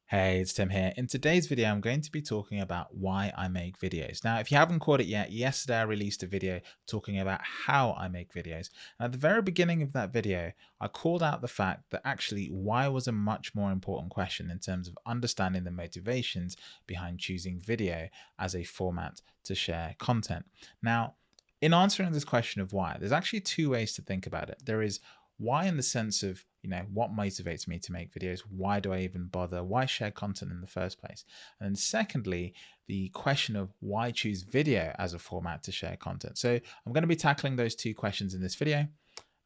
Hey, it's Tim here. In today's video, I'm going to be talking about why I make videos. Now, if you haven't caught it yet, yesterday I released a video talking about how I make videos. And at the very beginning of that video, I called out the fact that actually why was a much more important question in terms of understanding the motivations behind choosing video as a format to share content. Now, in answering this question of why, there's actually two ways to think about it. There is why in the sense of, what motivates me to make videos? Why do I even bother? Why share content in the first place? And then secondly, the question of why choose video as a format to share content. So I'm going to be tackling those two questions in this video.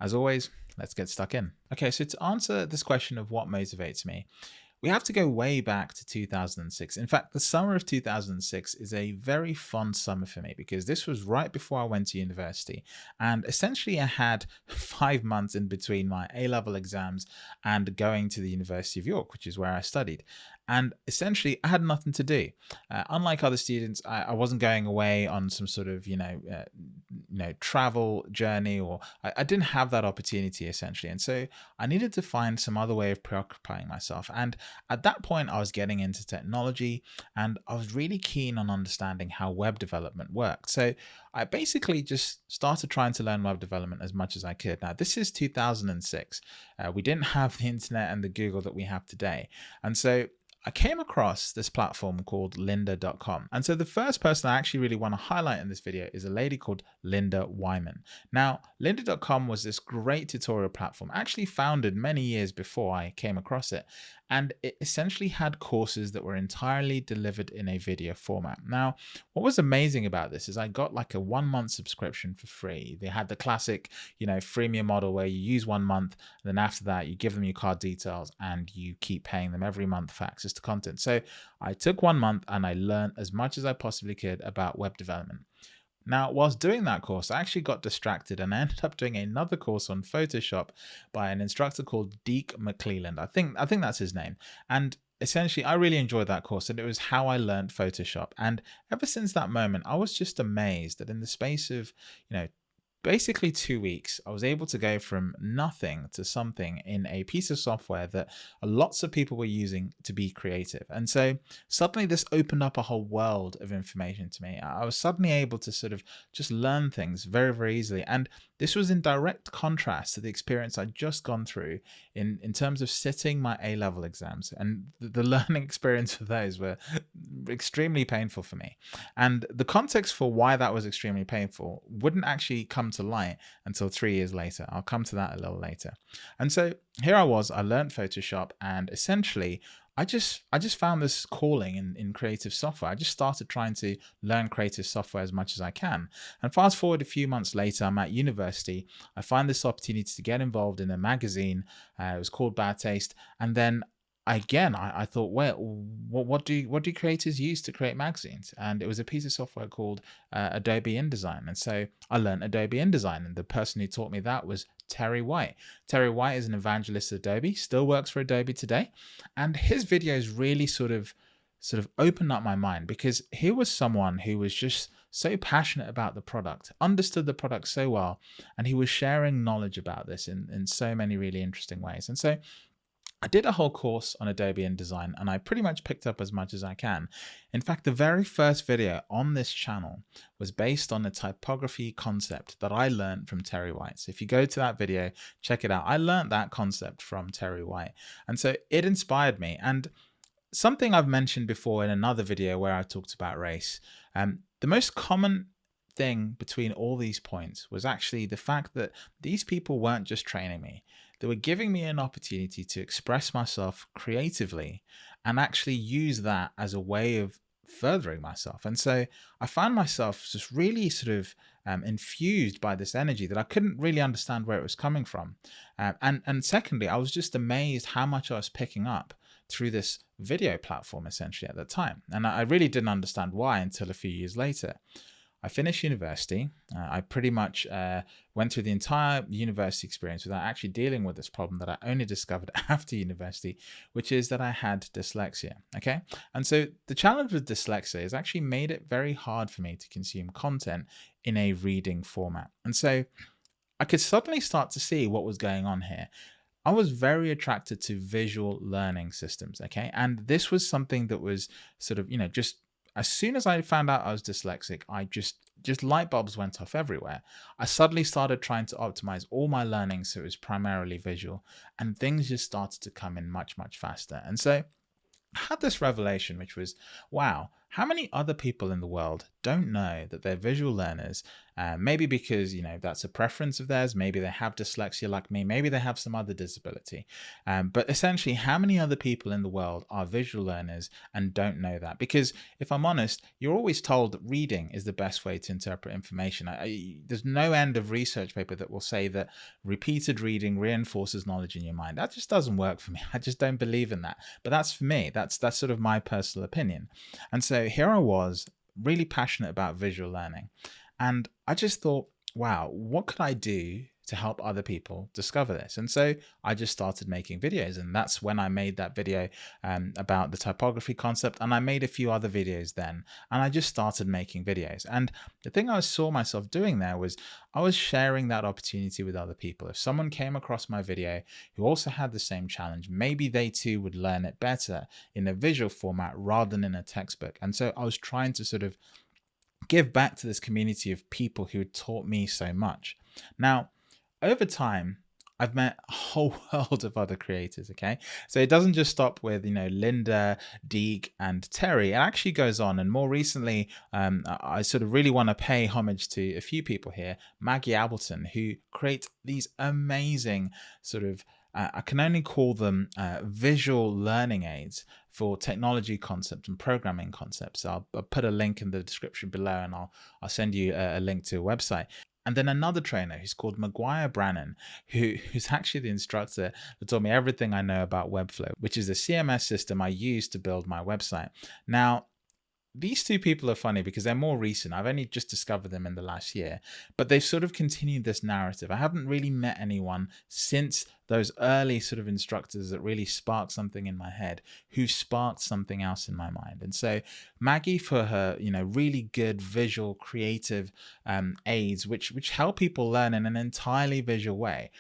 As always, let's get stuck in. Okay, so to answer this question of what motivates me, we have to go way back to 2006. In fact, the summer of 2006 is a very fun summer for me because this was right before I went to university. And essentially, I had 5 months in between my A-level exams and going to the University of York, which is where I studied. And essentially, I had nothing to do. Unlike other students, I wasn't going away on some sort of, travel journey, or I didn't have that opportunity essentially. And so I needed to find some other way of preoccupying myself. And at that point, I was getting into technology and I was really keen on understanding how web development worked. So I basically just started trying to learn web development as much as I could. Now, this is 2006. We didn't have the internet and the Google that we have today. And so I came across this platform called lynda.com. And so the first person I actually really want to highlight in this video is a lady called Linda Wyman. Now, lynda.com was this great tutorial platform, actually founded many years before I came across it. And it essentially had courses that were entirely delivered in a video format. Now, what was amazing about this is I got like a 1 month subscription for free. They had the classic, freemium model where you use 1 month, and then after that, you give them your card details and you keep paying them every month for access to content. So I took 1 month and I learned as much as I possibly could about web development. Now, whilst doing that course, I actually got distracted and I ended up doing another course on Photoshop by an instructor called Deke McClelland. I think that's his name. And essentially, I really enjoyed that course and it was how I learned Photoshop. And ever since that moment, I was just amazed that in the space of, basically 2 weeks, I was able to go from nothing to something in a piece of software that lots of people were using to be creative. And so suddenly this opened up a whole world of information to me. I was suddenly able to sort of just learn things very, very easily. And this was in direct contrast to the experience I'd just gone through in terms of sitting my A-level exams. And the learning experience for those were extremely painful for me. And the context for why that was extremely painful wouldn't actually come to light until 3 years later. I'll come to that a little later. And so here I was, I learned Photoshop, and essentially I just found this calling in creative software. I just started trying to learn creative software as much as I can. And fast forward a few months later, I'm at university. I find this opportunity to get involved in a magazine. It was called Bad Taste. And then again, I thought, well, what do creators use to create magazines? And it was a piece of software called Adobe InDesign. And so I learned Adobe InDesign, and the person who taught me that was Terry White. Terry White is an evangelist at Adobe, still works for Adobe today, and his videos really sort of opened up my mind, because here was someone who was just so passionate about the product, understood the product so well, and he was sharing knowledge about this in so many really interesting ways. And so I did a whole course on Adobe InDesign and I pretty much picked up as much as I can. In fact, the very first video on this channel was based on a typography concept that I learned from Terry White. So if you go to that video, check it out. I learned that concept from Terry White. And so it inspired me. And something I've mentioned before in another video where I talked about race, the most common thing between all these points was actually the fact that these people weren't just training me. They were giving me an opportunity to express myself creatively and actually use that as a way of furthering myself. And so I found myself just really sort of infused by this energy that I couldn't really understand where it was coming from. And secondly, I was just amazed how much I was picking up through this video platform essentially at the time. And I really didn't understand why until a few years later. I finished university. I pretty much went through the entire university experience without actually dealing with this problem that I only discovered after university, which is that I had dyslexia. Okay. And so the challenge with dyslexia has actually made it very hard for me to consume content in a reading format. And so I could suddenly start to see what was going on here. I was very attracted to visual learning systems. Okay. And this was something that was sort of, just as soon as I found out I was dyslexic, I just light bulbs went off everywhere. I suddenly started trying to optimize all my learning so it was primarily visual, and things just started to come in much, much faster. And so had this revelation, which was, wow, how many other people in the world don't know that they're visual learners? Maybe because, that's a preference of theirs. Maybe they have dyslexia like me. Maybe they have some other disability. But essentially, how many other people in the world are visual learners and don't know that? Because if I'm honest, you're always told that reading is the best way to interpret information. There's no end of research paper that will say that repeated reading reinforces knowledge in your mind. That just doesn't work for me. I just don't believe in that. But that's for me. That's sort of my personal opinion. And so here I was, really passionate about visual learning. And I just thought, wow, what could I do to help other people discover this? And so I just started making videos. And that's when I made that video about the typography concept. And I made a few other videos then. And I just started making videos. And the thing I saw myself doing there was I was sharing that opportunity with other people. If someone came across my video who also had the same challenge, maybe they too would learn it better in a visual format rather than in a textbook. And so I was trying to sort of give back to this community of people who had taught me so much. Now, over time, I've met a whole world of other creators. Okay. So it doesn't just stop with, Linda, Deek, and Terry. It actually goes on. And more recently, I sort of really want to pay homage to a few people here. Maggie Appleton, who create these amazing sort of I can only call them visual learning aids for technology concepts and programming concepts. I'll put a link in the description below, and I'll send you a link to a website. And then another trainer who's called Maguire Brannan, who's actually the instructor that taught me everything I know about Webflow, which is a CMS system I use to build my website. Now, these two people are funny because they're more recent. I've only just discovered them in the last year, but they've sort of continued this narrative. I haven't really met anyone since those early sort of instructors that really sparked something in my head, who sparked something else in my mind. And so Maggie, for her, really good visual creative aids, which help people learn in an entirely visual way.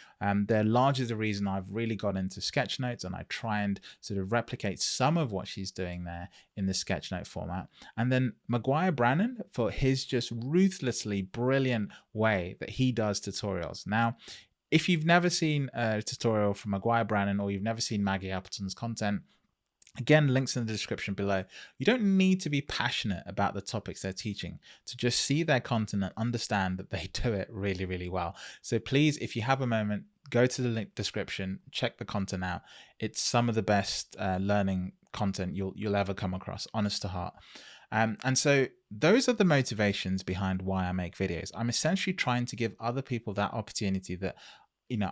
They're largely the reason I've really got into sketchnotes, and I try and sort of replicate some of what she's doing there in the sketchnote format. And then Maguire Brannan for his just ruthlessly brilliant way that he does tutorials. Now, if you've never seen a tutorial from Maguire Brannan, or you've never seen Maggie Appleton's content, again, links in the description below. You don't need to be passionate about the topics they're teaching to just see their content and understand that they do it really, really well. So please, if you have a moment, go to the link description, check the content out. It's some of the best learning content you'll ever come across, honest to heart. And so those are the motivations behind why I make videos. I'm essentially trying to give other people that opportunity that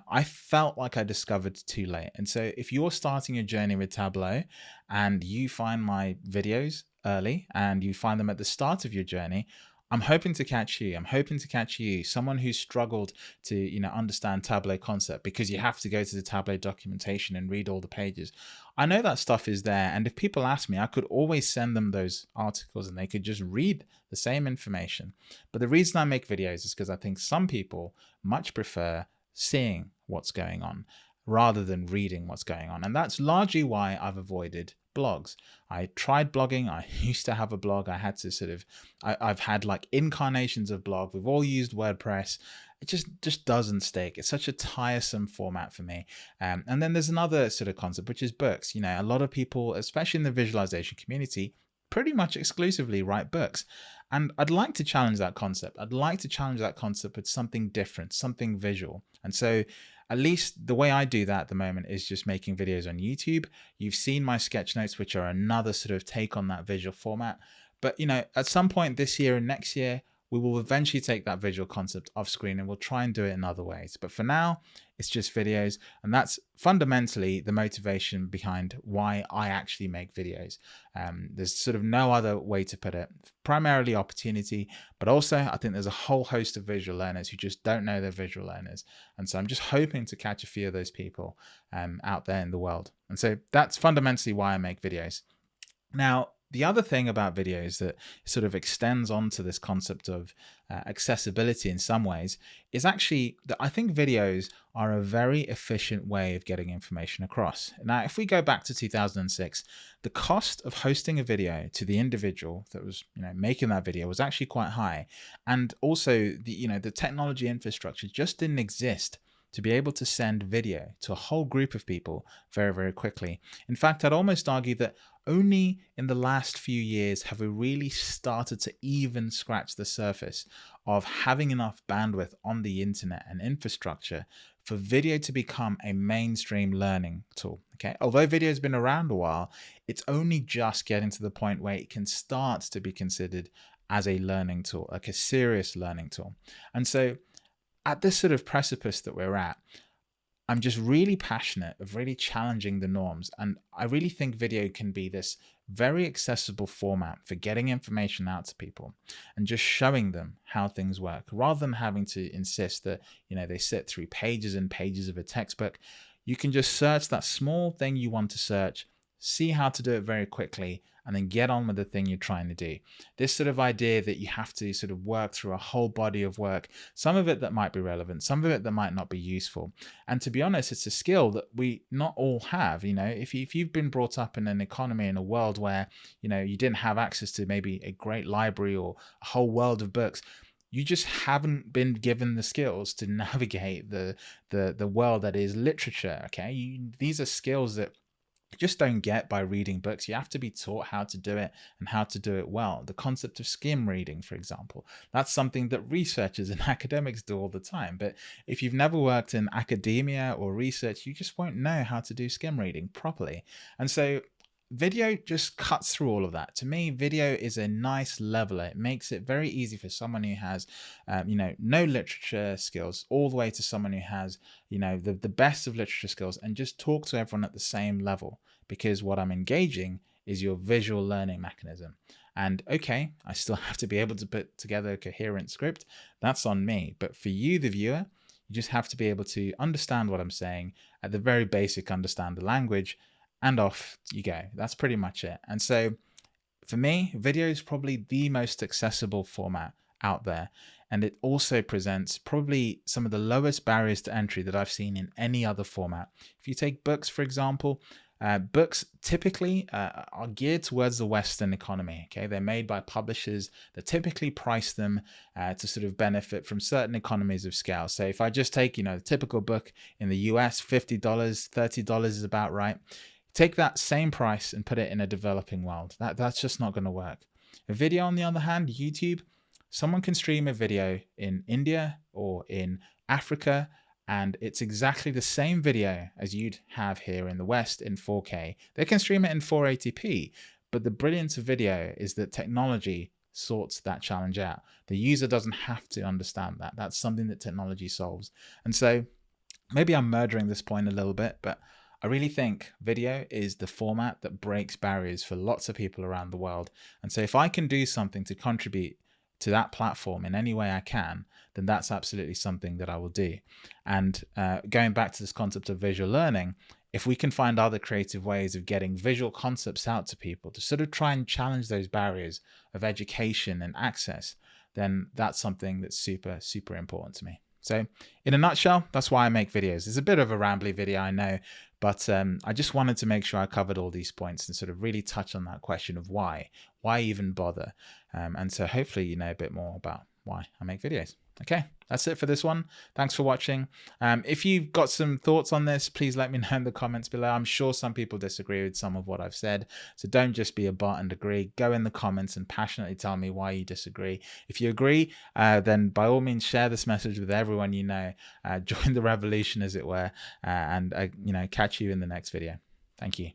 I felt like I discovered too late. And so if you're starting your journey with Tableau and you find my videos early and you find them at the start of your journey, I'm hoping to catch you. I'm hoping to catch you, someone who's struggled to, understand Tableau concept because you have to go to the Tableau documentation and read all the pages. I know that stuff is there. And if people ask me, I could always send them those articles and they could just read the same information. But the reason I make videos is because I think some people much prefer seeing what's going on rather than reading what's going on. And that's largely why I've avoided blogs. I tried blogging. I used to have a blog. I had to I've had like incarnations of blog. We've all used WordPress. It just doesn't stick. It's such a tiresome format for me. And then there's another sort of concept, which is books. A lot of people, especially in the visualization community, pretty much exclusively write books. And I'd like to challenge that concept. I'd like to challenge that concept with something different, something visual. And so at least the way I do that at the moment is just making videos on YouTube. You've seen my sketch notes, which are another sort of take on that visual format. But, at some point this year and next year, we will eventually take that visual concept off screen and we'll try and do it in other ways. But for now, it's just videos. And that's fundamentally the motivation behind why I actually make videos. There's sort of no other way to put it. Primarily opportunity, but also I think there's a whole host of visual learners who just don't know they're visual learners. And so I'm just hoping to catch a few of those people out there in the world. And so that's fundamentally why I make videos. Now, The other thing about videos that sort of extends onto this concept of accessibility in some ways is actually that I think videos are a very efficient way of getting information across. Now, if we go back to 2006, the cost of hosting a video to the individual that was, making that video was actually quite high, and also the technology infrastructure just didn't exist to be able to send video to a whole group of people very, very quickly. In fact, I'd almost argue that only in the last few years have we really started to even scratch the surface of having enough bandwidth on the internet and infrastructure for video to become a mainstream learning tool. Okay, although video has been around a while, it's only just getting to the point where it can start to be considered as a learning tool, like a serious learning tool. And so at this sort of precipice that we're at, I'm just really passionate of really challenging the norms. And I really think video can be this very accessible format for getting information out to people and just showing them how things work, rather than having to insist that, they sit through pages and pages of a textbook. You can just search that small thing you want to search, see how to do it very quickly, and then get on with the thing you're trying to do. This sort of idea that you have to sort of work through a whole body of work, some of it that might be relevant, some of it that might not be useful. And to be honest, it's a skill that we not all have. If you've been brought up in an economy, in a world where, you didn't have access to maybe a great library or a whole world of books, you just haven't been given the skills to navigate the world that is literature. Okay, these are skills that just don't get by reading books. You have to be taught how to do it and how to do it well. The concept of skim reading, for example, that's something that researchers and academics do all the time. But if you've never worked in academia or research, you just won't know how to do skim reading properly. And so video just cuts through all of that. To me, video is a nice leveler. It makes it very easy for someone who has, no literature skills, all the way to someone who has, the best of literature skills, and just talk to everyone at the same level. Because what I'm engaging is your visual learning mechanism. And okay, I still have to be able to put together a coherent script. That's on me. But for you, the viewer, you just have to be able to understand what I'm saying, at the very basic, understand the language, and off you go. That's pretty much it. And so for me, video is probably the most accessible format out there. And it also presents probably some of the lowest barriers to entry that I've seen in any other format. If you take books, for example, books typically are geared towards the Western economy. Okay, they're made by publishers that typically price them to sort of benefit from certain economies of scale. So if I just take, the typical book in the US, $50, $30 is about right. Take that same price and put it in a developing world. That's just not going to work. A video, on the other hand, YouTube, someone can stream a video in India or in Africa, and it's exactly the same video as you'd have here in the West in 4K. They can stream it in 480p, but the brilliance of video is that technology sorts that challenge out. The user doesn't have to understand that. That's something that technology solves. And so maybe I'm murdering this point a little bit, but I really think video is the format that breaks barriers for lots of people around the world. And so if I can do something to contribute to that platform in any way I can, then that's absolutely something that I will do. And going back to this concept of visual learning, if we can find other creative ways of getting visual concepts out to people to sort of try and challenge those barriers of education and access, then that's something that's super, super important to me. So in a nutshell, that's why I make videos. It's a bit of a rambly video, I know, but I just wanted to make sure I covered all these points and sort of really touch on that question of why even bother? And so hopefully you know a bit more about why I make videos. Okay, that's it for this one. Thanks for watching. If you've got some thoughts on this, please let me know in the comments below. I'm sure some people disagree with some of what I've said, so don't just be a bot and agree. Go in the comments and passionately tell me why you disagree. If you agree, then by all means share this message with everyone you know. Join the revolution, as it were, and catch you in the next video. Thank you.